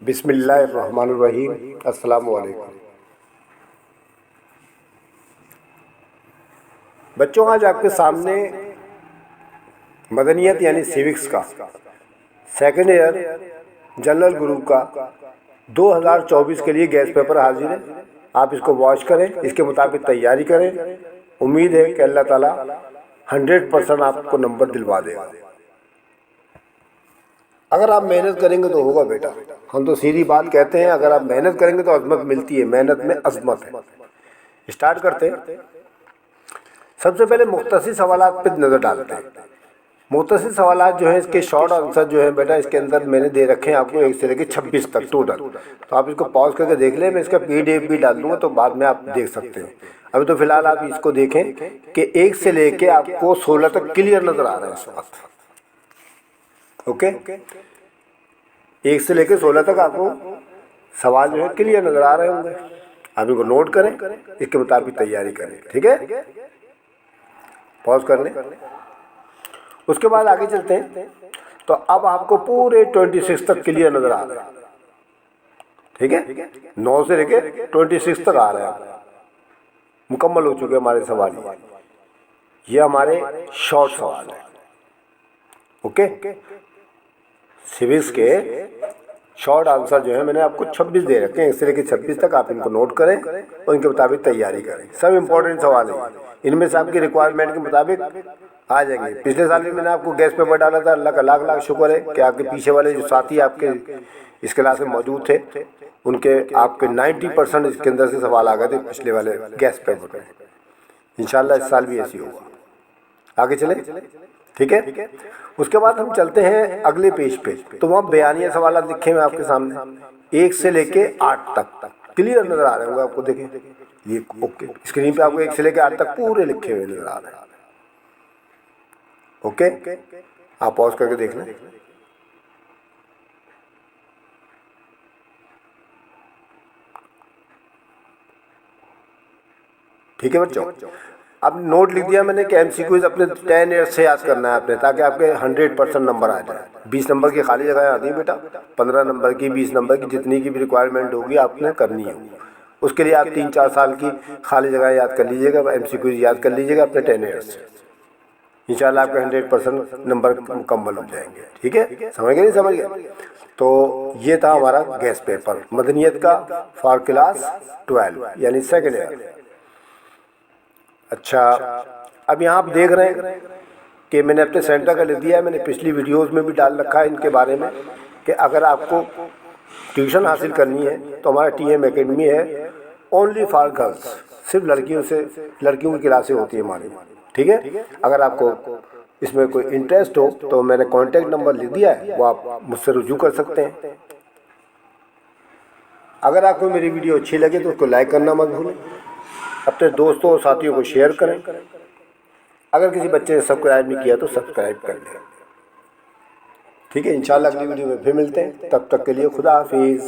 بسم اللہ الرحمن الرحیم۔ السلام علیکم بچوں، آج آپ کے سامنے مدنیت یعنی سیوکس کا سیکنڈ ایئر جنرل گروپ کا 2024 کے لیے گیس پیپر حاضر ہے۔ آپ اس کو واچ کریں، اس کے مطابق تیاری کریں۔ امید ہے کہ اللہ تعالیٰ 100% آپ کو نمبر دلوا دے گا۔ اگر آپ محنت کریں گے تو ہوگا بیٹا، ہم تو سیدھی بات کہتے ہیں، اگر آپ محنت کریں گے تو عظمت ملتی ہے، محنت میں عظمت ہے۔ اسٹارٹ کرتے ہیں۔ سب سے پہلے مختصر سوالات پہ نظر ڈالتے ہیں۔ مختصر سوالات جو ہیں اس کے شارٹ آنسر جو ہیں بیٹا اس کے اندر میں نے دے رکھے ہیں آپ کو 1 سے لے کے 26 تک ٹوٹل، تو آپ اس کو پاز کر کے دیکھ لیں۔ میں اس کا PDF بھی ڈال دوں گا تو بعد میں آپ دیکھ سکتے ہیں۔ ابھی تو فی الحال آپ اس کو دیکھیں کہ 1 سے لے کے آپ کو 16 تک کلیئر نظر آ رہا ہے اس وقت۔ اوکے، 1 سے لے کے 16 تک آپ کو سوال جو ہے کلیئر نظر آ رہے ہوں گے۔ آپ ان کو نوٹ کریں، اس کے مطابق تیاری کریں، ٹھیک ہے؟ پاز کر لیں۔ اس کے بعد آگے چلتے ہیں۔ تو اب آپ کو پورے 26 تک کلیئر نظر آ رہا ہے، ٹھیک ہے؟ 9 سے لے کے 26 تک آ رہا ہے، مکمل ہو چکے ہمارے سوال۔ یہ ہمارے شارٹ سوال ہیں، اوکے؟ سیوکس کے شارٹ آنسر جو ہے میں نے آپ کو 26 دے رکھے ہیں، 1 سے لے کے 26 تک۔ آپ ان کو نوٹ کریں اور ان کے مطابق تیاری کریں۔ سب امپورٹنٹ سوال ہیں، ان میں سے آپ کی ریکوائرمنٹ کے مطابق آ جائیں گے۔ پچھلے سال بھی میں نے آپ کو گیس پیپر ڈالا تھا، اللہ کا لاکھ لاکھ شکر ہے کہ آپ کے پیچھے والے جو ساتھی آپ کے اس کلاس میں موجود تھے ان کے آپ کے 90% اس کے اندر سے سوال آ گئے تھے پچھلے والے گیس پیپر میں۔ انشاءاللہ اس سال بھی ایسی ہوگا۔ آگے چلیں، ٹھیک ہے؟ اس کے بعد ہم چلتے ہیں اگلے پیج پہ۔ تو وہاں بیانیہ سوالات لکھے ہوئے آپ کے سامنے 1 سے لے کے 8 تک کلیئر نظر آ رہے ہوں گے آپ کو، دیکھیں یہ اوکے اسکرین پہ آپ کو 1 سے لے کے 8 تک پورے لکھے ہوئے نظر آ رہے ہیں، اوکے؟ آپ پاز کر کے دیکھ لیں۔ ٹھیک ہے بچوں، اب نوٹ لکھ دیا میں نے کہ MCQs اپنے 10 ایئر سے یاد کرنا ہے آپ نے، تاکہ آپ کے 100% نمبر آ جائے۔ 20 نمبر کی خالی جگہیں آتی ہیں بیٹا، 15 نمبر کی، 20 نمبر کی، جتنی کی بھی ریکوائرمنٹ ہوگی آپ نے کرنی ہے۔ اس کے لیے آپ 3-4 سال کی خالی جگہیں یاد کر لیجیے گا، MCQs یاد کر لیجیے گا اپنے 10 ایئر سے۔ انشاءاللہ آپ کے 100% نمبر مکمل ہو جائیں گے، ٹھیک ہے؟ سمجھ گئے نہیں سمجھ گئے؟ تو یہ تھا ہمارا گیس پیپر مدنیت کا فار کلاس 12 یعنی سیکنڈ ایئر۔ اچھا، اب یہاں آپ دیکھ رہے ہیں کہ میں نے اپنے سینٹر کا لکھ دیا ہے۔ میں نے پچھلی ویڈیوز میں بھی ڈال رکھا ہے ان کے بارے میں کہ اگر آپ کو ٹیوشن حاصل کرنی ہے تو ہمارا TM اکیڈمی ہے، اونلی فار گرلس، صرف لڑکیوں کی کلاسیں ہوتی ہیں ہماری، ٹھیک ہے؟ اگر آپ کو اس میں کوئی انٹرسٹ ہو تو میں نے کانٹیکٹ نمبر لکھ دیا ہے، وہ آپ مجھ سے رجوع کر سکتے ہیں۔ اگر آپ کو میری ویڈیو اچھی لگے تو اس کو لائک کرنا مت بھولیں، اپنے دوستوں اور ساتھیوں کو شیئر کریں۔ اگر کسی بچے نے سبسکرائب نہیں کیا تو سبسکرائب کر لیں، ٹھیک ہے؟ انشاءاللہ اگلی ویڈیو میں پھر ملتے ہیں، تب تک کے لیے خدا حافظ۔